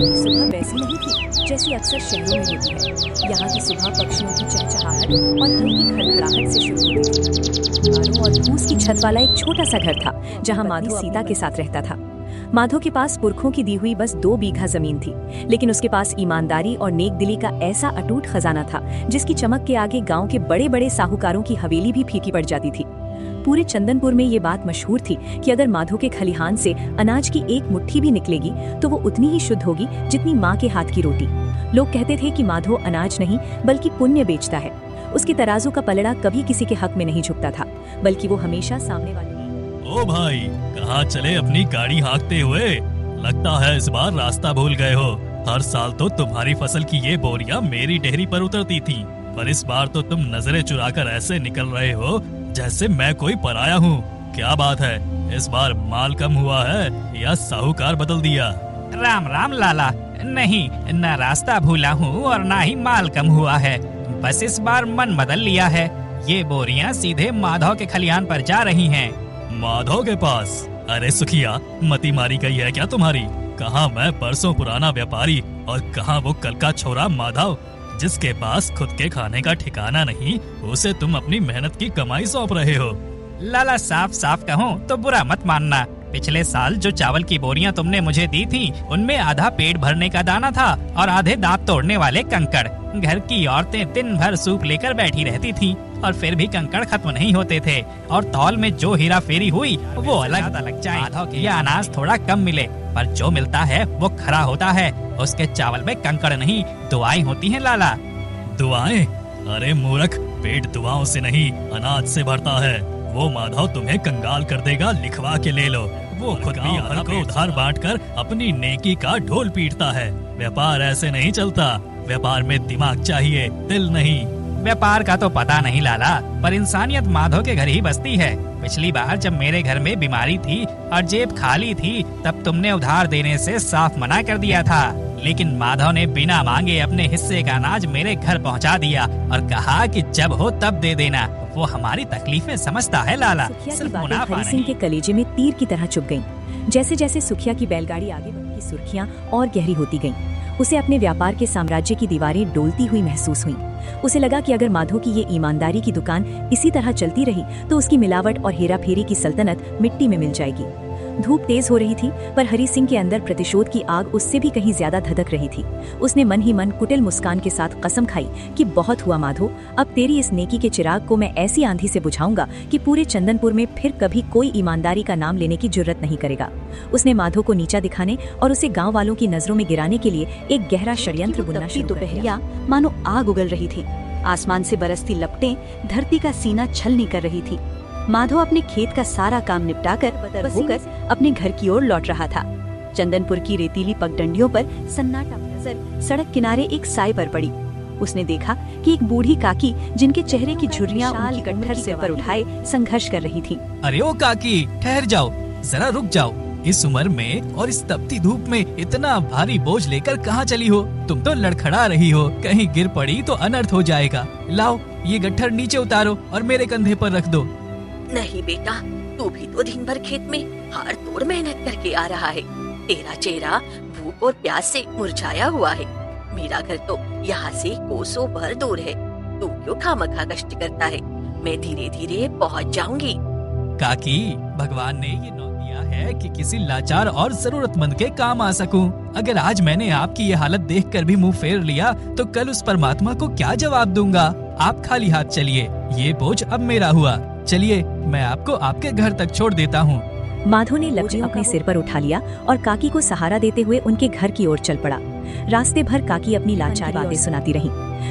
की सुबह वैसी नहीं थी जैसी अक्सर शहरों में होती है। यहाँ की सुबह पक्षियों की चहचहाहट और हल्की खड़खड़ाहट से शुरू होती थी। दीवारों और फूस की छत वाला एक छोटा सा घर था जहाँ माधो सीता के साथ रहता था। माधो के पास पुरखों की दी हुई बस 2 बीघा जमीन थी, लेकिन उसके पास ईमानदारी और नेक दिली का ऐसा अटूट खजाना था जिसकी चमक के आगे गांव के बड़े बड़े साहूकारों की हवेली भी फीकी पड़ जाती थी। पूरे चंदनपुर में ये बात मशहूर थी कि अगर माधो के खलिहान से अनाज की एक मुट्ठी भी निकलेगी तो वो उतनी ही शुद्ध होगी जितनी माँ के हाथ की रोटी। लोग कहते थे कि माधो अनाज नहीं बल्कि पुण्य बेचता है। उसके तराजू का पलड़ा कभी किसी के हक में नहीं झुकता था, बल्कि वो हमेशा सामने वाले। ओ भाई, कहाँ चले अपनी गाड़ी हाँकते हुए? लगता है इस बार रास्ता भूल गए हो। हर साल तो तुम्हारी फसल की ये बोरियां मेरी डेहरी पर उतरती थी, पर इस बार तो तुम नजरें चुराकर ऐसे निकल रहे हो जैसे मैं कोई पराया हूँ। क्या बात है, इस बार माल कम हुआ है या साहूकार बदल दिया? राम राम लाला, नहीं, न रास्ता भूला हूँ और न ही माल कम हुआ है। बस इस बार मन बदल लिया है। ये बोरियां सीधे माधव के खलिहान पर जा रही हैं। माधव के पास? अरे सुखिया, मती मारी गई है क्या तुम्हारी? कहाँ मैं परसों पुराना व्यापारी और कहाँ वो कल का छोरा माधव, जिसके पास खुद के खाने का ठिकाना नहीं, उसे तुम अपनी मेहनत की कमाई सौंप रहे हो। लाला, साफ साफ कहूँ तो बुरा मत मानना। पिछले साल जो चावल की बोरियां तुमने मुझे दी थी, उनमें आधा पेट भरने का दाना था और आधे दांत तोड़ने वाले कंकड़। घर की औरतें दिन भर सूप लेकर बैठी रहती थीं और फिर भी कंकड़ खत्म नहीं होते थे। और तौल में जो हेरा फेरी हुई वो अलग जाए। यह अनाज थोड़ा कम मिले, पर जो मिलता है वो खरा होता है। उसके चावल में कंकड़ नहीं, दुआएं होती हैं लाला। दुआएं? अरे मूर्ख, पेट दुआओं से नहीं अनाज से भरता है। वो माधव तुम्हें कंगाल कर देगा, लिखवा के ले लो। वो खुद भी आधा को उधार बांटकर अपनी नेकी का ढोल पीटता है। व्यापार ऐसे नहीं चलता। व्यापार में दिमाग चाहिए, दिल नहीं। व्यापार का तो पता नहीं लाला, पर इंसानियत माधव के घर ही बसती है। पिछली बार जब मेरे घर में बीमारी थी और जेब खाली थी, तब तुमने उधार देने से साफ मना कर दिया था, लेकिन माधव ने बिना मांगे अपने हिस्से का अनाज मेरे घर पहुंचा दिया और कहा कि जब हो तब दे देना। वो हमारी तकलीफें समझता है लाला, सिर्फ मुनाफा नहीं। सिंह के कलेजे में तीर की तरह चुभ गईं। जैसे जैसे सुखिया की बैलगाड़ी आगे बढ़ी, सुर्खियां और गहरी होती गईं। उसे अपने व्यापार के साम्राज्य की दीवारें डोलती हुई महसूस हुईं। उसे लगा कि अगर माधो की ये ईमानदारी की दुकान इसी तरह चलती रही तो उसकी मिलावट और हेराफेरी की सल्तनत मिट्टी में मिल जाएगी। धूप तेज हो रही थी, पर हरि सिंह के अंदर प्रतिशोध की आग उससे भी कहीं ज्यादा धधक रही थी। उसने मन ही मन कुटिल मुस्कान के साथ कसम खाई कि बहुत हुआ माधो, अब तेरी इस नेकी के चिराग को मैं ऐसी आंधी से बुझाऊंगा कि पूरे चंदनपुर में फिर कभी कोई ईमानदारी का नाम लेने की जुर्रत नहीं करेगा। उसने माधो को नीचा दिखाने और उसे गाँव वालों की नजरों में गिराने के लिए एक गहरा षड्यंत्र बुनना शुरू कर दिया। दोपहरिया मानो आग उगल रही थी। आसमान से बरसती लपटें धरती का सीना छलनी कर रही थी। माधव अपने खेत का सारा काम निपटाकर होकर अपने घर की ओर लौट रहा था। चंदनपुर की रेतीली पगडंडियों पर सन्नाटा नजर सड़क किनारे एक साई पर पड़ी। उसने देखा कि एक बूढ़ी काकी, जिनके चेहरे की झुर्रियां उनकी कटहर से पर उठाए संघर्ष कर रही थी। अरे ओ काकी, ठहर जाओ, जरा रुक जाओ। इस उम्र में और इस तपती धूप में इतना भारी बोझ लेकर कहाँ चली हो? तुम तो लड़खड़ा रही हो, कहीं गिर पड़ी तो अनर्थ हो जाएगा। लाओ, ये गट्ठर नीचे उतारो और मेरे कंधे पर रख दो। नहीं बेटा, तू भी तो दिन भर खेत में हाड़ तोड़ मेहनत करके आ रहा है। तेरा चेहरा भूख और प्यास से मुरझाया हुआ है। मेरा घर तो यहाँ से कोसों भर दूर है। तू क्यों खामखा कष्ट करता है? मैं धीरे धीरे पहुँच जाऊंगी। काकी, भगवान ने ये नौ दिया है कि किसी लाचार और जरूरतमंद के काम आ सकूं। अगर आज मैंने आपकी ये हालत देखकर भी मुंह फेर लिया तो कल उस परमात्मा को क्या जवाब दूंगा? आप खाली हाथ चलिए, ये बोझ अब मेरा हुआ। चलिए, मैं आपको आपके घर तक छोड़ देता हूँ। माधो ने लकड़ियों अपने सिर पर उठा लिया और काकी को सहारा देते हुए उनके घर की ओर चल पड़ा। रास्ते भर काकी अपनी लाचारी बातें सुनाती रही।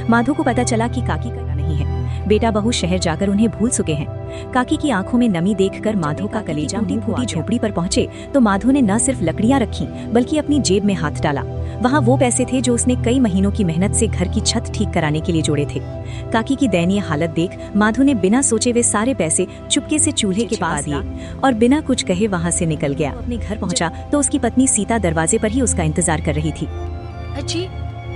माधो को पता चला कि काकी का नहीं है। बेटा बहू शहर जाकर उन्हें भूल चुके हैं। काकी की आंखों में नमी देखकर माधो का कलेजा टूटी झोपड़ी पर पहुंचे तो माधो ने न सिर्फ लकड़ियां रखी बल्कि अपनी जेब में हाथ डाला। वहाँ वो पैसे थे जो उसने कई महीनों की मेहनत से घर की छत ठीक कराने के लिए जोड़े थे। काकी की दयनीय हालत देख माधो ने बिना सोचे वे सारे पैसे चुपके से चूल्हे के पास दिए और बिना कुछ कहे वहाँ से निकल गया। अपने घर पहुँचा तो उसकी पत्नी सीता दरवाजे पर ही उसका इंतजार कर रही थी। अजी,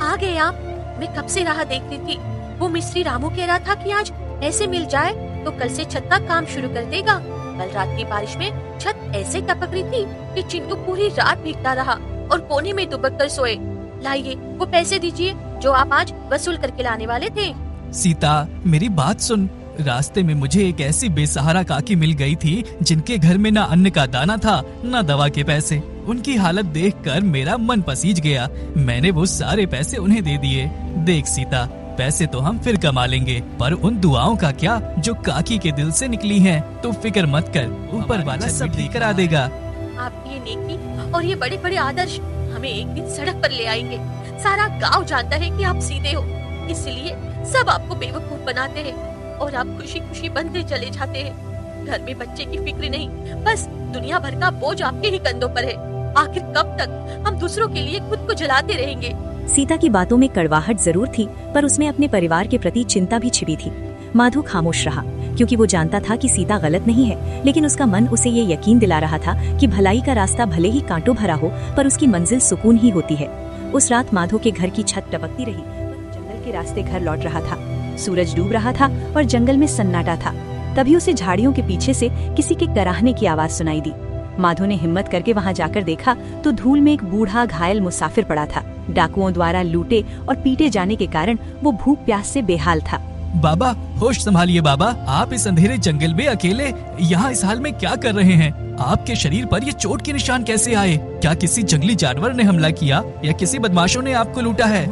आ गए आप? मैं कब से राह देख रही थी। वो मिस्त्री रामू कह रहा था कि आज ऐसे मिल जाए तो कल से छत का काम शुरू कर देगा। कल रात की बारिश में छत ऐसे टपक रही थी कि चिंटू पूरी रात भीगता रहा। और कोने में दुबक कर सोए। लाइए वो पैसे दीजिए जो आप आज वसूल करके लाने वाले थे। सीता, मेरी बात सुन। रास्ते में मुझे एक ऐसी बेसहारा काकी मिल गई थी जिनके घर में ना अन्न का दाना था ना दवा के पैसे। उनकी हालत देखकर मेरा मन पसीज गया। मैंने वो सारे पैसे उन्हें दे दिए। देख सीता, पैसे तो हम फिर कमा लेंगे, पर उन दुआओं का क्या जो काकी के दिल से निकली हैं। तू फिक्र मत कर, ऊपर वाला सब ठीक करा देगा। आपकी ये नेकी और ये बड़े बड़े आदर्श हमें एक दिन सड़क पर ले आएंगे। सारा गांव जानता है कि आप सीधे हो, इसलिए सब आपको बेवकूफ बनाते हैं और आप खुशी खुशी बनते चले जाते हैं। घर में बच्चे की फिक्र नहीं, बस दुनिया भर का बोझ आपके ही कंधों पर है। आखिर कब तक हम दूसरों के लिए खुद को जलाते रहेंगे? सीता की बातों में कड़वाहट जरूर थी, पर उसमें अपने परिवार के प्रति चिंता भी छिपी थी। माधो खामोश रहा, क्योंकि वो जानता था कि सीता गलत नहीं है, लेकिन उसका मन उसे ये यकीन दिला रहा था कि भलाई का रास्ता भले ही कांटों भरा हो, पर उसकी मंजिल सुकून ही होती है। उस रात माधो के घर की छत टपकती रही, जंगल के रास्ते घर लौट रहा था। सूरज डूब रहा था और जंगल में सन्नाटा था। तभी उसे झाड़ियों के पीछे से किसी के कराहने की आवाज सुनाई दी। माधो ने हिम्मत करके वहां जाकर देखा तो धूल में एक बूढ़ा घायल मुसाफिर पड़ा था। डाकुओं द्वारा लूटे और पीटे जाने के कारण वो भूख प्यास से बेहाल था। बाबा, होश संभालिए बाबा। आप इस अंधेरे जंगल में अकेले यहाँ इस हाल में क्या कर रहे हैं? आपके शरीर पर ये चोट के निशान कैसे आए? क्या किसी जंगली जानवर ने हमला किया या किसी बदमाशों ने आपको लूटा है?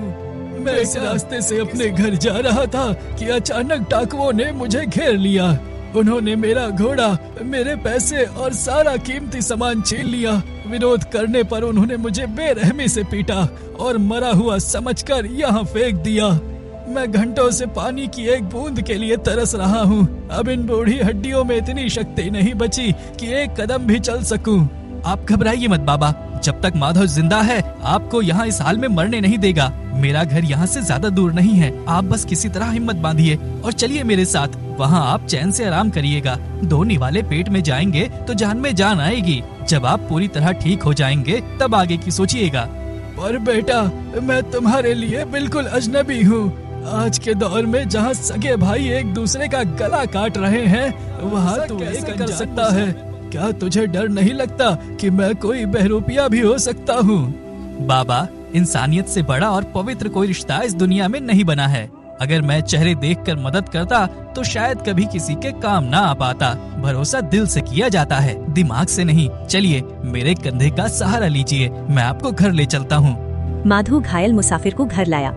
मैं इस रास्ते से अपने घर जा रहा था कि अचानक डाकुओं ने मुझे घेर लिया। उन्होंने मेरा घोड़ा, मेरे पैसे और सारा कीमती सामान छीन लिया। विरोध करने पर उन्होंने मुझे बेरहमी से पीटा और मरा हुआ समझकर यहाँ फेंक दिया। मैं घंटों से पानी की एक बूंद के लिए तरस रहा हूँ। अब इन बूढ़ी हड्डियों में इतनी शक्ति नहीं बची कि एक कदम भी चल सकूं। आप घबराइए मत बाबा, जब तक माधव जिंदा है आपको यहाँ इस हाल में मरने नहीं देगा। मेरा घर यहाँ से ज्यादा दूर नहीं है, आप बस किसी तरह हिम्मत बांधिए और चलिए मेरे साथ। वहाँ आप चैन से आराम करिएगा। 2 निवाले पेट में जाएंगे तो जान में जान आएगी। जब आप पूरी तरह ठीक हो जाएंगे तब आगे की सोचिएगा। पर बेटा, मैं तुम्हारे लिए बिल्कुल अजनबी हूँ। आज के दौर में जहाँ सगे भाई एक दूसरे का गला काट रहे हैं, वहाँ तू कैसे कर सकता है? क्या तुझे डर नहीं लगता कि मैं कोई बहरूपिया भी हो सकता हूँ? बाबा, इंसानियत से बड़ा और पवित्र कोई रिश्ता इस दुनिया में नहीं बना है। अगर मैं चेहरे देखकर मदद करता तो शायद कभी किसी के काम ना आ पाता। भरोसा दिल से किया जाता है, दिमाग से नहीं। चलिए मेरे कंधे का सहारा लीजिए, मैं आपको घर ले चलता हूँ। माधो घायल मुसाफिर को घर लाया।